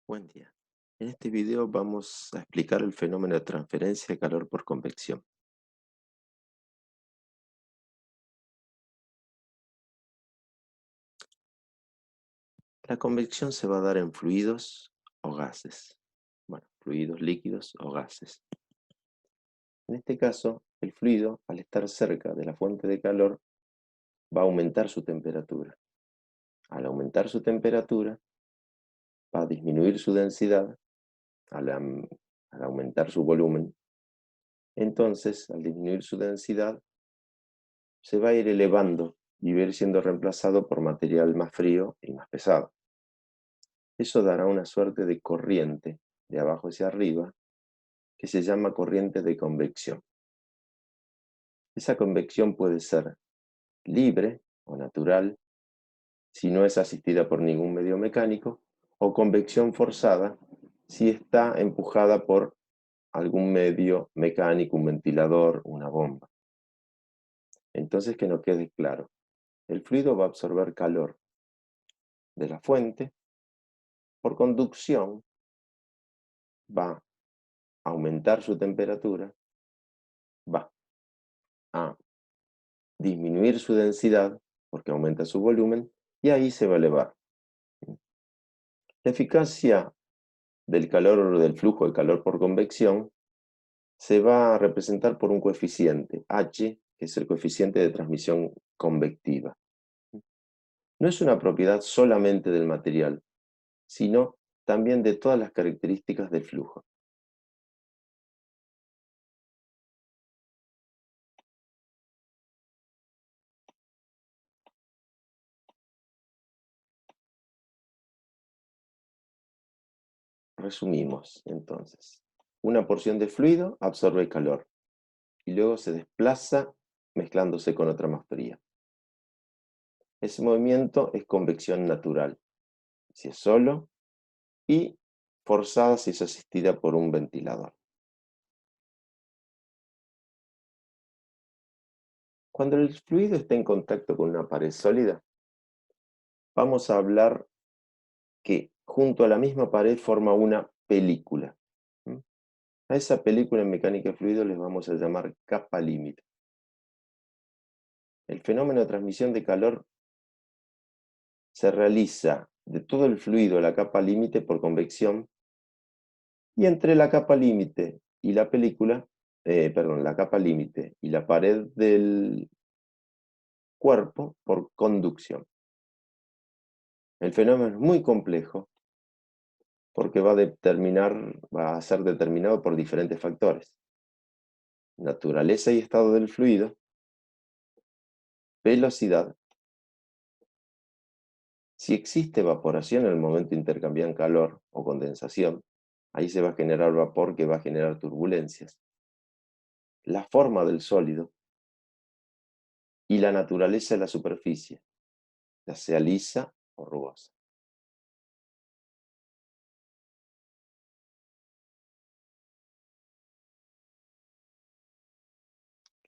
Buen día. En este video vamos a explicar el fenómeno de transferencia de calor por convección. La convección se va a dar en fluidos o gases. Bueno, fluidos, líquidos o gases. En este caso, el fluido, al estar cerca de la fuente de calor, va a aumentar su temperatura. Al aumentar su temperatura, va a disminuir su densidad al aumentar su volumen. Entonces, al disminuir su densidad, se va a ir elevando y va a ir siendo reemplazado por material más frío y más pesado. Eso dará una suerte de corriente de abajo hacia arriba que se llama corriente de convección. Esa convección puede ser libre o natural si no es asistida por ningún medio mecánico, o convección forzada si está empujada por algún medio mecánico, un ventilador, una bomba. Entonces, que nos quede claro, el fluido va a absorber calor de la fuente, por conducción va a aumentar su temperatura, va a disminuir su densidad, porque aumenta su volumen, y ahí se va a elevar. La eficacia del calor, del flujo de calor por convección, se va a representar por un coeficiente, H, que es el coeficiente de transmisión convectiva. No es una propiedad solamente del material, sino también de todas las características del flujo. Resumimos, entonces. Una porción de fluido absorbe calor y luego se desplaza mezclándose con otra más fría. Ese movimiento es convección natural, si es solo, y forzada si es asistida por un ventilador. Cuando el fluido está en contacto con una pared sólida, vamos a hablar que junto a la misma pared forma una película. ¿Mm? A esa película en mecánica de fluidos les vamos a llamar capa límite. El fenómeno de transmisión de calor se realiza de todo el fluido a la capa límite por convección, y entre la capa límite y la película, la capa límite y la pared del cuerpo por conducción. El fenómeno es muy complejo porque va a ser determinado por diferentes factores: naturaleza y estado del fluido, velocidad, si existe evaporación en el momento intercambian calor o condensación, ahí se va a generar vapor que va a generar turbulencias, la forma del sólido y la naturaleza de la superficie, ya sea lisa o rugosa.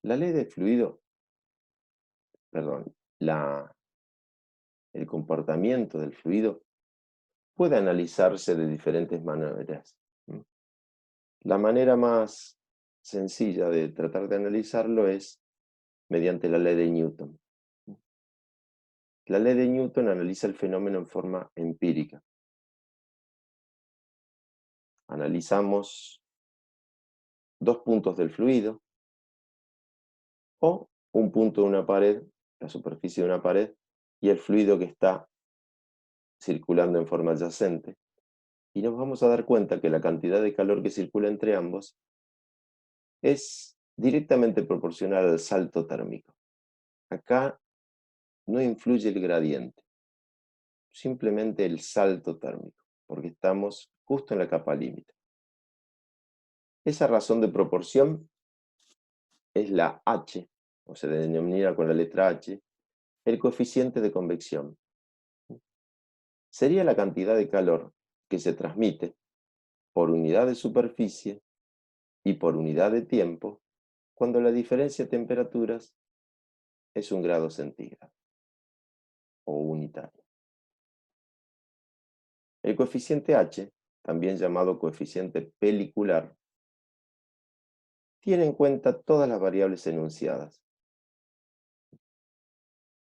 La ley del fluido, perdón, el comportamiento del fluido puede analizarse de diferentes maneras. La manera más sencilla de tratar de analizarlo es mediante la ley de Newton. La ley de Newton analiza el fenómeno en forma empírica. Analizamos dos puntos del fluido o un punto de una pared, la superficie de una pared, y el fluido que está circulando en forma adyacente. Y nos vamos a dar cuenta que la cantidad de calor que circula entre ambos es directamente proporcional al salto térmico. Acá no influye el gradiente, simplemente el salto térmico, porque estamos justo en la capa límite. Esa razón de proporción es la H, o se denomina con la letra H, el coeficiente de convección. Sería la cantidad de calor que se transmite por unidad de superficie y por unidad de tiempo cuando la diferencia de temperaturas es 1 grado centígrado o unitario. El coeficiente H también llamado coeficiente pelicular, tiene en cuenta todas las variables enunciadas.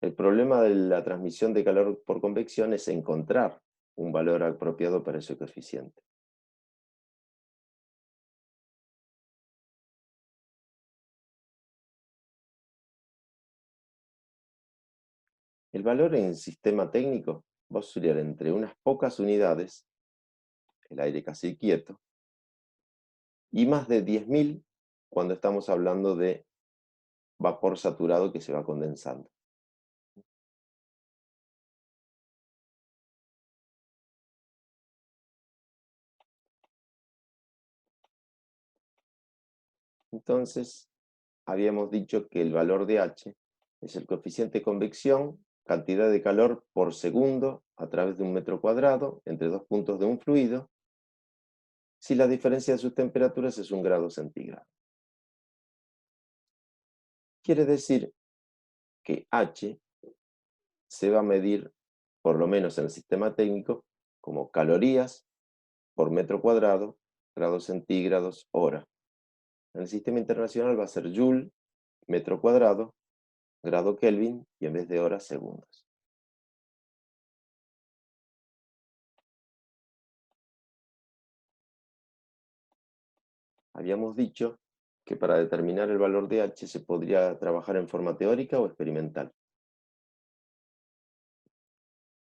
El problema de la transmisión de calor por convección es encontrar un valor apropiado para ese coeficiente. El valor en sistema técnico va a oscilar entre unas pocas unidades, el aire casi quieto, y más de 10.000 cuando estamos hablando de vapor saturado que se va condensando. Entonces, habíamos dicho que el valor de H es el coeficiente de convección, cantidad de calor por segundo a través de un metro cuadrado entre dos puntos de un fluido, si la diferencia de sus temperaturas es 1 grado centígrado. Quiere decir que H se va a medir, por lo menos en el sistema técnico, como calorías por metro cuadrado, grados centígrados, hora. En el sistema internacional va a ser joule, metro cuadrado, grado Kelvin y en vez de horas, segundos. Habíamos dicho que para determinar el valor de H se podría trabajar en forma teórica o experimental.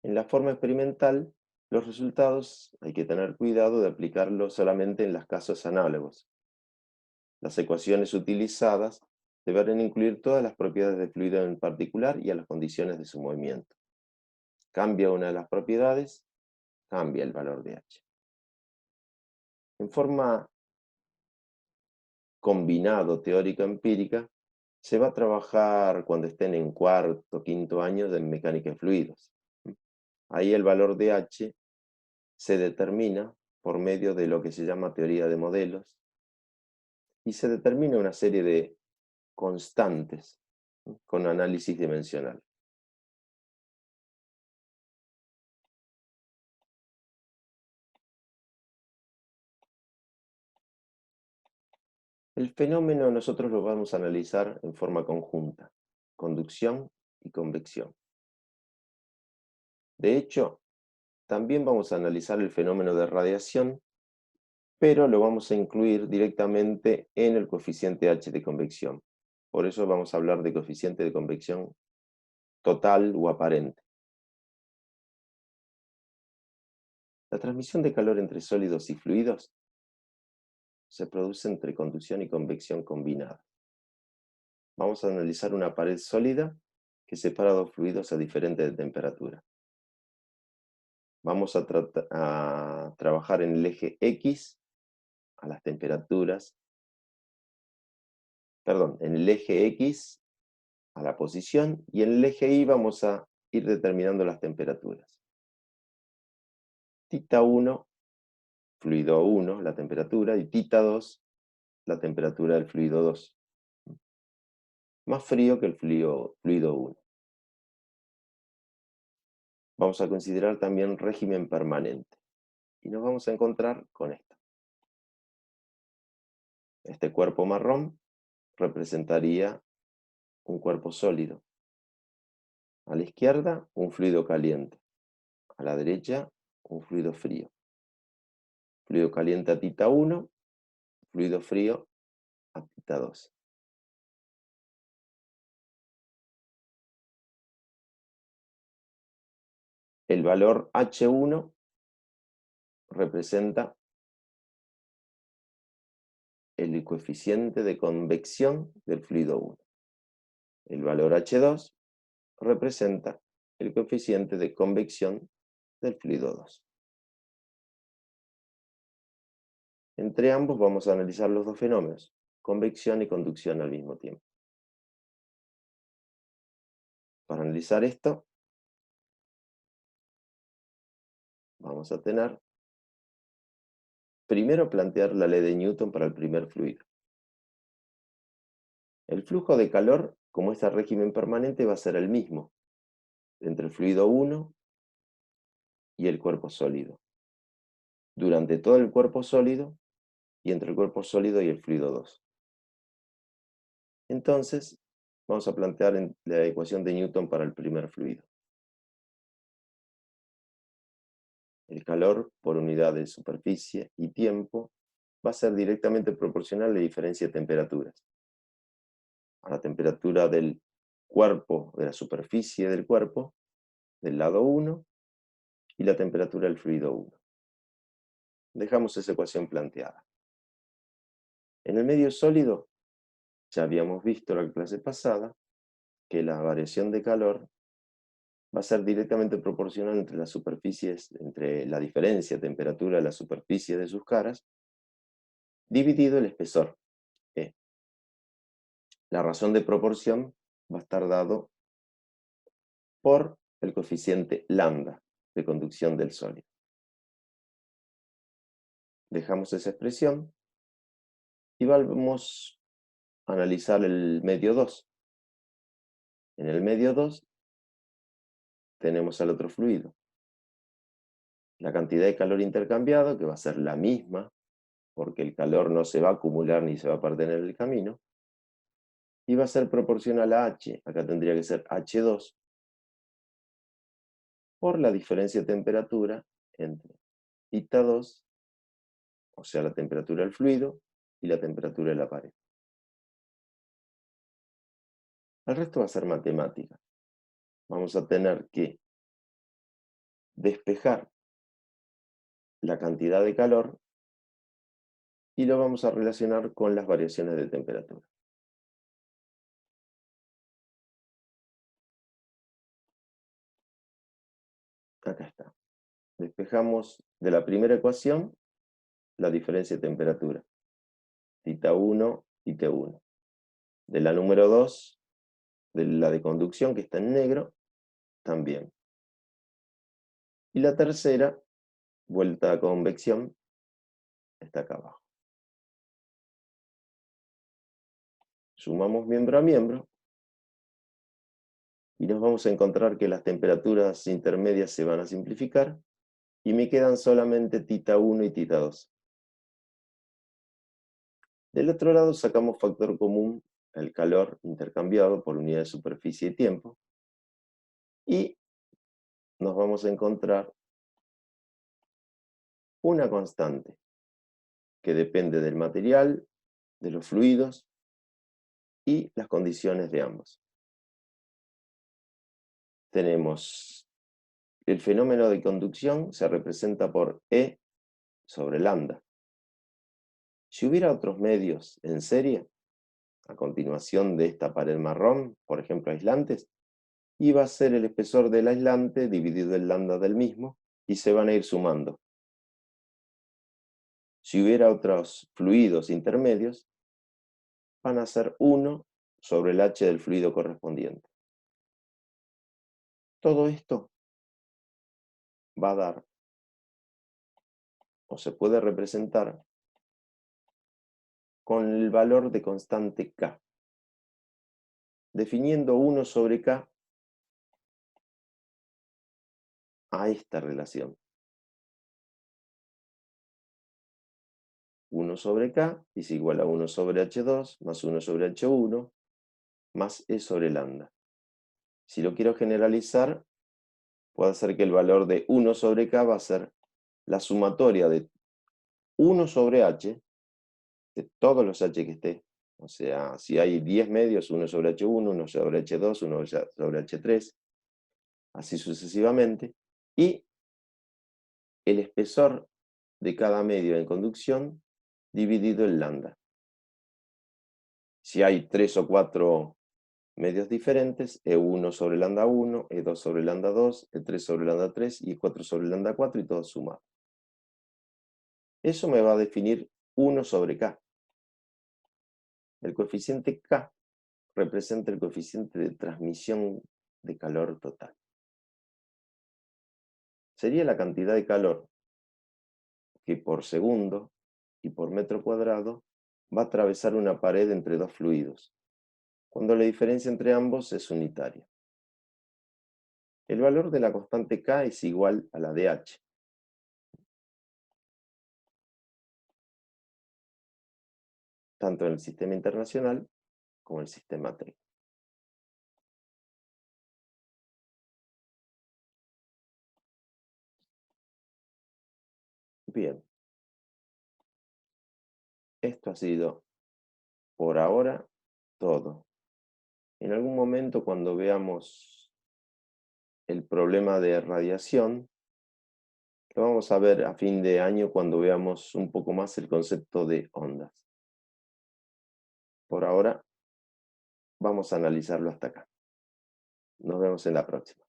En la forma experimental, los resultados hay que tener cuidado de aplicarlos solamente en los casos análogos. Las ecuaciones utilizadas deberán incluir todas las propiedades del fluido en particular y a las condiciones de su movimiento. Cambia una de las propiedades, cambia el valor de H. En forma combinado teórica-empírica, se va a trabajar cuando estén en cuarto, quinto año de mecánica de fluidos. Ahí el valor de H se determina por medio de lo que se llama teoría de modelos y se determina una serie de constantes con análisis dimensional. El fenómeno nosotros lo vamos a analizar en forma conjunta, conducción y convección. De hecho, también vamos a analizar el fenómeno de radiación, pero lo vamos a incluir directamente en el coeficiente H de convección. Por eso vamos a hablar de coeficiente de convección total o aparente. La transmisión de calor entre sólidos y fluidos se produce entre conducción y convección combinada. Vamos a analizar una pared sólida que separa dos fluidos a diferentes temperaturas. Vamos a trabajar en el eje X a las temperaturas, perdón, en el eje X a la posición y en el eje Y vamos a ir determinando las temperaturas. Tita 1, fluido 1, la temperatura, y tita 2, la temperatura del fluido 2. Más frío que el fluido 1. Vamos a considerar también régimen permanente. Y nos vamos a encontrar con esto. Este cuerpo marrón representaría un cuerpo sólido. A la izquierda, un fluido caliente. A la derecha, un fluido frío. Fluido caliente a tita 1, fluido frío a tita 2. El valor H1 representa el coeficiente de convección del fluido 1. El valor H2 representa el coeficiente de convección del fluido 2. Entre ambos vamos a analizar los dos fenómenos, convección y conducción al mismo tiempo. Para analizar esto, vamos a tener, primero plantear la ley de Newton para el primer fluido. El flujo de calor, como este régimen permanente, va a ser el mismo entre el fluido 1 y el cuerpo sólido. durante todo el cuerpo sólido y entre el cuerpo sólido y el fluido 2. Entonces, vamos a plantear la ecuación de Newton para el primer fluido. El calor por unidad de superficie y tiempo va a ser directamente proporcional a la diferencia de temperaturas. A la temperatura del cuerpo, de la superficie del cuerpo, del lado 1, y la temperatura del fluido 1. Dejamos esa ecuación planteada. En el medio sólido, ya habíamos visto la clase pasada, que la variación de calor va a ser directamente proporcional entre las superficies, entre la diferencia de temperatura de la superficie de sus caras, dividido el espesor, E. La razón de proporción va a estar dado por el coeficiente lambda de conducción del sólido. Dejamos esa expresión y vamos a analizar el medio 2. En el medio 2 tenemos al otro fluido. La cantidad de calor intercambiado, que va a ser la misma, porque el calor no se va a acumular ni se va a perder en el camino, y va a ser proporcional a H, acá tendría que ser H2, por la diferencia de temperatura entre θ2, o sea, la temperatura del fluido, y la temperatura de la pared. El resto va a ser matemática. Vamos a tener que despejar la cantidad de calor y lo vamos a relacionar con las variaciones de temperatura. Acá está. Despejamos de la primera ecuación la diferencia de temperatura, θ1 y T1. De la número 2, de la de conducción, que está en negro, también. Y la tercera, vuelta a convección, está acá abajo. Sumamos miembro a miembro y nos vamos a encontrar que las temperaturas intermedias se van a simplificar y me quedan solamente θ1 y θ2. Del otro lado sacamos factor común, el calor intercambiado por unidad de superficie y tiempo, y nos vamos a encontrar una constante que depende del material, de los fluidos y las condiciones de ambos. Tenemos el fenómeno de conducción, se representa por E sobre lambda. Si hubiera otros medios en serie, a continuación de esta pared marrón, por ejemplo aislantes, iba a ser el espesor del aislante dividido el lambda del mismo, y se van a ir sumando. Si hubiera otros fluidos intermedios, van a ser 1 sobre el H del fluido correspondiente. Todo esto va a dar, o se puede representar, con el valor de constante K, definiendo 1 sobre K a esta relación. 1 sobre K es igual a 1 sobre H2 más 1 sobre H1 más E sobre lambda. Si lo quiero generalizar, puedo hacer que el valor de 1 sobre K va a ser la sumatoria de 1 sobre H, de todos los H que esté. O sea, si hay 10 medios, 1 sobre H1, 1 sobre H2, 1 sobre H3, así sucesivamente. Y el espesor de cada medio en conducción dividido en lambda. Si hay 3 o 4 medios diferentes, E1 sobre lambda 1, E2 sobre lambda 2, E3 sobre lambda 3 y E4 sobre lambda 4 y todo sumado. Eso me va a definir 1 sobre K. El coeficiente K representa el coeficiente de transmisión de calor total. Sería la cantidad de calor que por segundo y por metro cuadrado va a atravesar una pared entre dos fluidos, cuando la diferencia entre ambos es unitaria. El valor de la constante K es igual a la de H. tanto en el sistema internacional como en el sistema técnico. Bien, esto ha sido por ahora todo. En algún momento, cuando veamos el problema de radiación, lo vamos a ver a fin de año cuando veamos un poco más el concepto de ondas. Por ahora vamos a analizarlo hasta acá. Nos vemos en la próxima.